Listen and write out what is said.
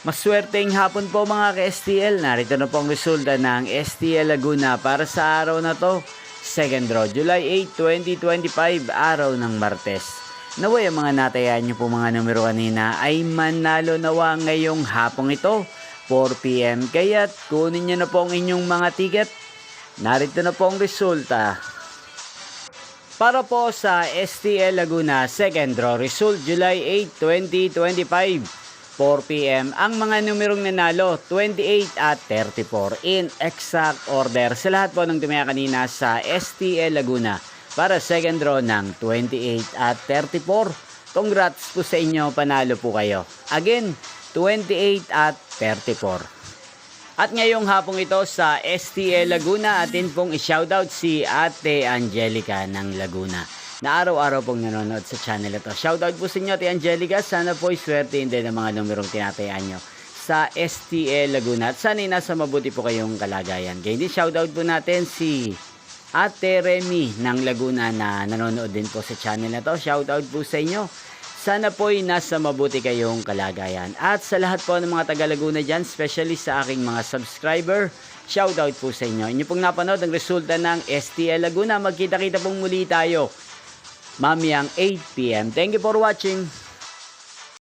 Maswerteng hapon po mga ka-STL. Narito na po ang resulta ng STL Laguna para sa araw na to. Second draw, July 8, 2025, araw ng Martes. Naway ang mga natayan nyo po mga numero kanina ay manalo nawa ngayong hapong ito, 4 PM. Kaya kunin nyo na po ang inyong mga ticket. Narito na po ang resulta. Para po sa STL Laguna second draw result July 8, 2025, 4 PM. Ang mga numerong nanalo 28 at 34 in exact order sa lahat po ng tumaya kanina sa STL Laguna para second draw ng 28 at 34. Congrats po sa inyo, panalo po kayo. Again, 28 at 34. At ngayong hapong ito sa STL Laguna, atin pong i-shoutout si Ate Angelica ng Laguna na araw-araw pong nanonood sa channel ito. Shoutout po sa inyo, Ate Angelica. Sana po iswerte din ang mga numerong tinatayaan nyo sa STL Laguna. At sana nasa mabuti po kayong kalagayan. Kaya din shoutout po natin si Ate Remy ng Laguna na nanonood din po sa channel na to. Shoutout po sa inyo. Sana po'y nasa mabuti kayong kalagayan. At sa lahat po ng mga taga Laguna dyan, especially sa aking mga subscriber, shoutout po sa inyo. Inyo pong napanood ang resulta ng STL Laguna. Magkita-kita pong muli tayo mamayang 8 PM. Thank you for watching.